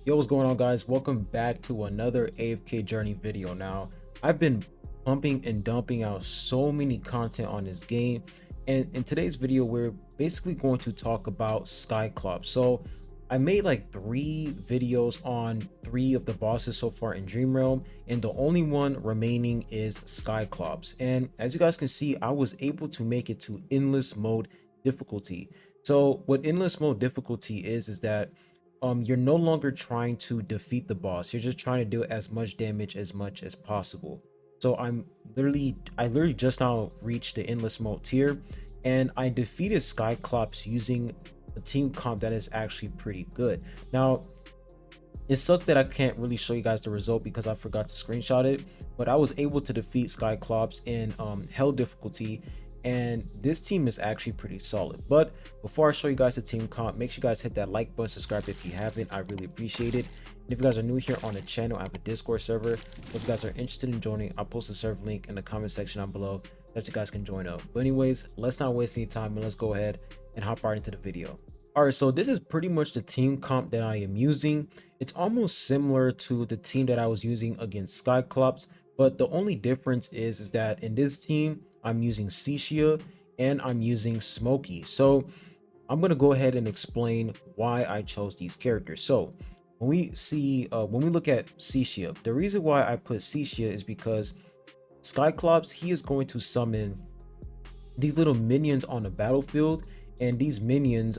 Yo, what's going on, guys? Welcome back to another AFK Journey video. Now, I've been pumping and dumping out so many content on this game, and in today's video we're basically going to talk about SKYCLOPS. So I made like 3 videos on 3 of the bosses so far in Dream Realm, and the only one remaining is SKYCLOPS. And as you guys can see, I was able to make it to endless mode difficulty. So what endless mode difficulty is that you're no longer trying to defeat the boss. You're just trying to do as much damage as much as possible. So I literally just now reached the endless mode tier, and I defeated SKYCLOPS using a team comp that is actually pretty good. Now, it sucks that I can't really show you guys the result because I forgot to screenshot it, but I was able to defeat SKYCLOPS in hell difficulty, and this team is actually pretty solid. But before I show you guys the team comp, make sure you guys hit that like button, subscribe if you haven't. I really appreciate it. And if you guys are new here on the channel, I have a Discord server. If you guys are interested in joining, I'll post a server link in the comment section down below so that you guys can join up. But anyways, let's not waste any time and let's go ahead and hop right into the video. All right, so this is pretty much the team comp that I am using. It's almost similar to the team that I was using against SKYCLOPS, but the only difference is that in this team, I'm using Cixia and I'm using Smokey. So I'm going to go ahead and explain why I chose these characters. So when we look at Cixia, the reason why I put Cixia is because SKYCLOPS, he is going to summon these little minions on the battlefield, and these minions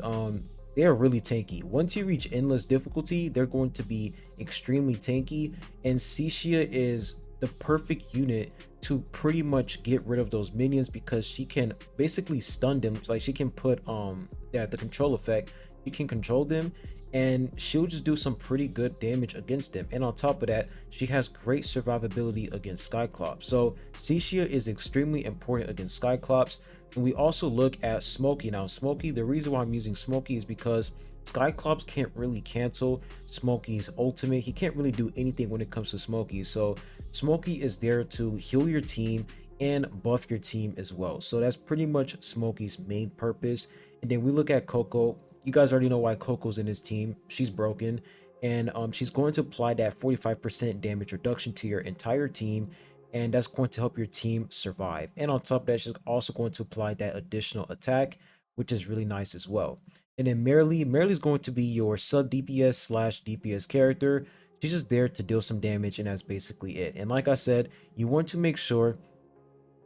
they're really tanky. Once you reach endless difficulty, they're going to be extremely tanky, and Cixia is the perfect unit to pretty much get rid of those minions because she can basically stun them. Like, she can put the control effect, you can control them, and she'll just do some pretty good damage against them. And on top of that, she has great survivability against SKYCLOPS. So Cixia is extremely important against SKYCLOPS. And we also look at Smokey. Now Smokey, the reason why I'm using Smokey is because SKYCLOPS can't really cancel Smokey's ultimate. He can't really do anything when it comes to Smokey. So Smokey is there to heal your team and buff your team as well. So that's pretty much Smokey's main purpose. And then we look at Coco. You guys already know why Coco's in his team. She's broken, and she's going to apply that 45% damage reduction to your entire team, and that's going to help your team survive. And on top of that, she's also going to apply that additional attack, which is really nice as well. And then Merrily is going to be your sub DPS slash DPS character. She's just there to deal some damage, and that's basically it. And like I said, you want to make sure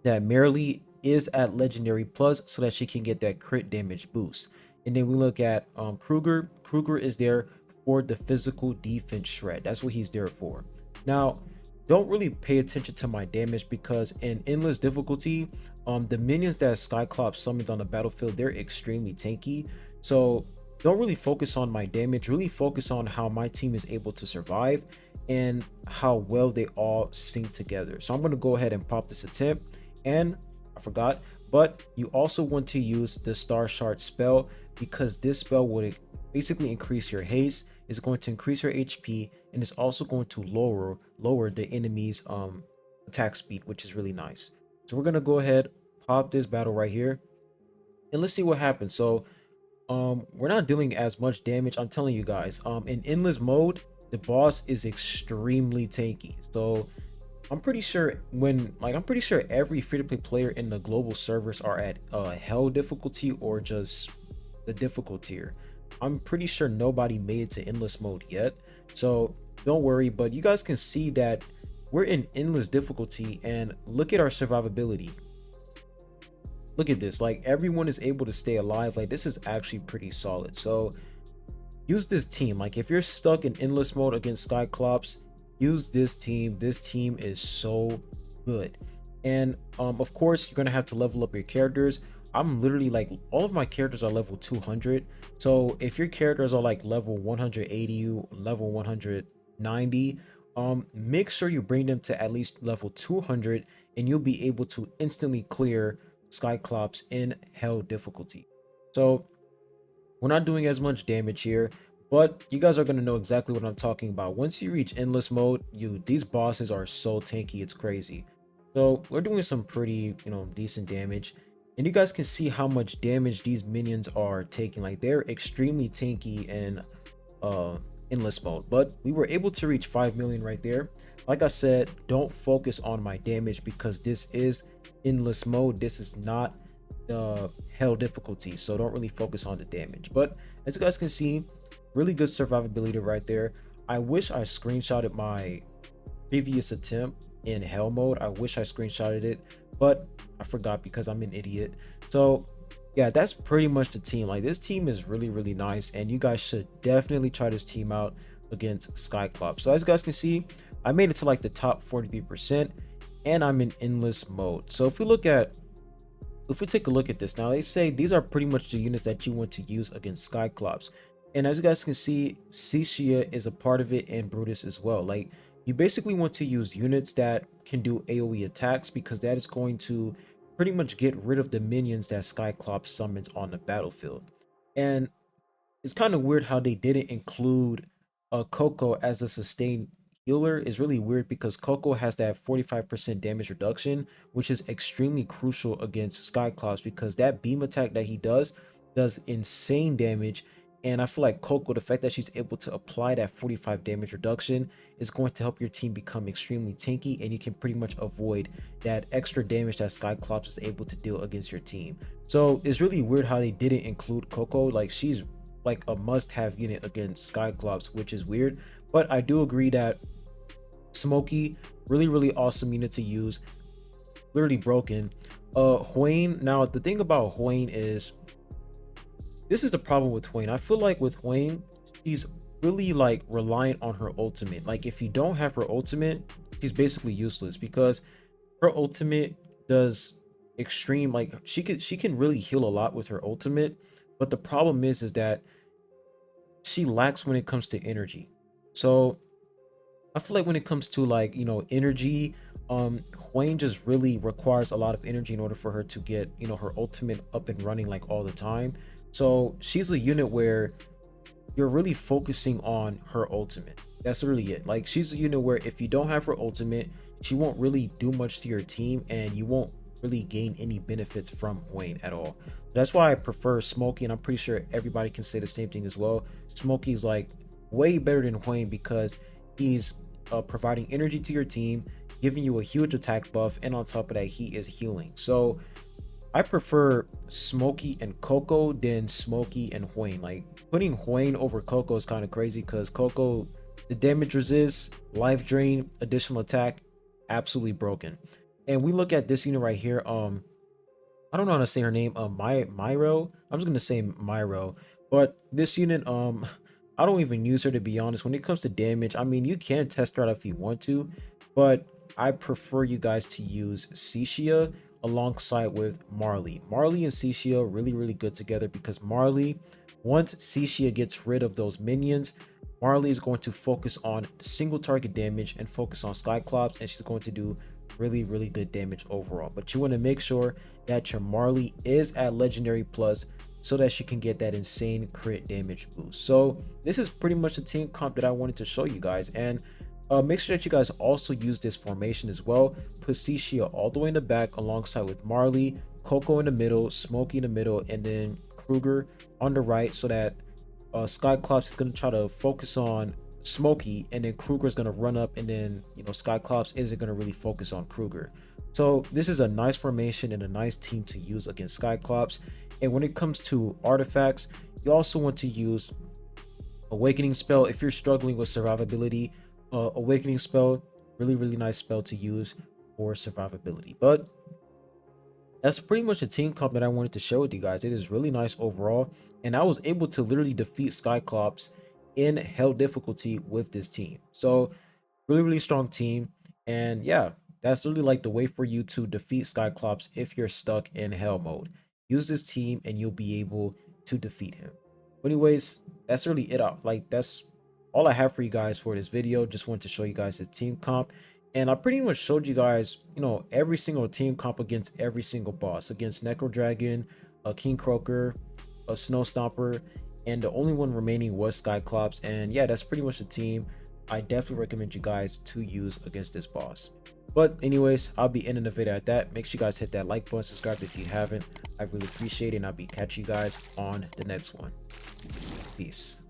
that Merrily is at legendary plus so that she can get that crit damage boost. And then we look at Kruger. Kruger is there for the physical defense shred. That's what he's there for. Now, don't really pay attention to my damage because in endless difficulty, the minions that SKYCLOPS summons on the battlefield, they're extremely tanky. So don't really focus on my damage. Really focus on how my team is able to survive and how well they all sync together. So I'm going to go ahead and pop this attempt. And I forgot, but you also want to use the Star Shard spell because this spell would basically increase your haste, is going to increase your HP, and it's also going to lower the enemy's attack speed, which is really nice. So we're gonna go ahead, pop this battle right here, and let's see what happens. So we're not dealing as much damage. I'm telling you guys, in endless mode, the boss is extremely tanky. So I'm pretty sure every free-to-play player in the global servers are at hell difficulty or just the difficult tier. I'm pretty sure nobody made it to endless mode yet, so don't worry. But you guys can see that we're in endless difficulty, and look at our survivability. Look at this, like everyone is able to stay alive. Like, this is actually pretty solid. So use this team. Like, if you're stuck in endless mode against SKYCLOPS, use this team. This team is so good. And of course, you're gonna have to level up your characters. I'm literally like, all of my characters are level 200. So if your characters are like level 180, level 190, make sure you bring them to at least level 200, and you'll be able to instantly clear SKYCLOPS in hell difficulty. So we're not doing as much damage here, but you guys are going to know exactly what I'm talking about. Once you reach endless mode, these bosses are so tanky, it's crazy. So we're doing some pretty, decent damage. And you guys can see how much damage these minions are taking. Like, they're extremely tanky and endless mode, but we were able to reach 5 million right there. Like I said, don't focus on my damage because this is endless mode. This is not the hell difficulty, so don't really focus on the damage. But as you guys can see, really good survivability right there. I wish I screenshotted my previous attempt in hell mode. I wish I screenshotted it, but I forgot because I'm an idiot. So yeah, that's pretty much the team. Like, this team is really nice, and you guys should definitely try this team out against SKYCLOPS. So as you guys can see, I made it to like the top 43%, and I'm in endless mode. So if we take a look at this now, they say these are pretty much the units that you want to use against SKYCLOPS. And as you guys can see, Cixia is a part of it, and Brutus as well. Like, you basically want to use units that can do AoE attacks, because that is going to pretty much get rid of the minions that SKYCLOPS summons on the battlefield. And it's kind of weird how they didn't include Coco as a sustained healer. Is really weird because Coco has that 45% damage reduction, which is extremely crucial against SKYCLOPS, because that beam attack that he does insane damage. And I feel like Coco, the fact that she's able to apply that 45 damage reduction is going to help your team become extremely tanky, and you can pretty much avoid that extra damage that SKYCLOPS is able to deal against your team. So it's really weird how they didn't include Coco. Like, she's like a must-have unit against SKYCLOPS, which is weird. But I do agree that Smokey, really awesome unit to use. Literally broken. Hwayne, now the thing about Hwayne is, this is the problem with Hwayne. I feel like with Hwayne, she's really like reliant on her ultimate. Like, if you don't have her ultimate, she's basically useless, because her ultimate does extreme, like, she can really heal a lot with her ultimate. But the problem is that she lacks when it comes to energy. So I feel like when it comes to, like, you know, energy, Hwayne just really requires a lot of energy in order for her to get, you know, her ultimate up and running like all the time. So she's a unit where you're really focusing on her ultimate. That's really it. Like, she's a unit where if you don't have her ultimate, she won't really do much to your team, and you won't really gain any benefits from Hwayne at all. That's why I prefer Smokey, and I'm pretty sure everybody can say the same thing as well. Smokey's like way better than Hwayne because he's providing energy to your team, giving you a huge attack buff, and on top of that, he is healing. So I prefer Smokey and Coco than Smokey and Hwayne. Like, putting Hwayne over Coco is kind of crazy, because Coco, the damage resist, life drain, additional attack, absolutely broken. And we look at this unit right here. I don't know how to say her name. Myro. I'm just gonna say Myro. But this unit, I don't even use her, to be honest. When it comes to damage, I mean, you can test her out if you want to, but I prefer you guys to use Cixia alongside with Marley. Marley and Cixia really good together, because Marley, once Cixia gets rid of those minions, Marley is going to focus on single target damage and focus on SKYCLOPS, and she's going to do really good damage overall. But you want to make sure that your Marley is at legendary plus, so that she can get that insane crit damage boost. So this is pretty much the team comp that I wanted to show you guys. And make sure that you guys also use this formation as well. Put Cixia all the way in the back alongside with Marley, Coco in the middle, Smokey in the middle, and then Kruger on the right, so that SKYCLOPS is going to try to focus on Smokey, and then Kruger is going to run up, and then, you know, SKYCLOPS isn't going to really focus on Kruger. So this is a nice formation and a nice team to use against SKYCLOPS. And when it comes to artifacts, you also want to use Awakening Spell if you're struggling with survivability. Awakening Spell, really nice spell to use for survivability. But that's pretty much the team comp that I wanted to share with you guys. It is really nice overall, and I was able to literally defeat SKYCLOPS in hell difficulty with this team. So really strong team. And yeah, that's really like the way for you to defeat SKYCLOPS if you're stuck in hell mode. Use this team and you'll be able to defeat him. But anyways, that's really it out. Like, that's all I have for you guys for this video. Just wanted to show you guys the team comp, and I pretty much showed you guys, you know, every single team comp against every single boss, against Necro Dragon, King Croaker, a Snow Stomper, and the only one remaining was SKYCLOPS. And yeah, that's pretty much the team I definitely recommend you guys to use against this boss. But anyways, I'll be ending the video at that. Make sure you guys hit that like button, subscribe if you haven't. I really appreciate it, and I'll be catching you guys on the next one. Peace.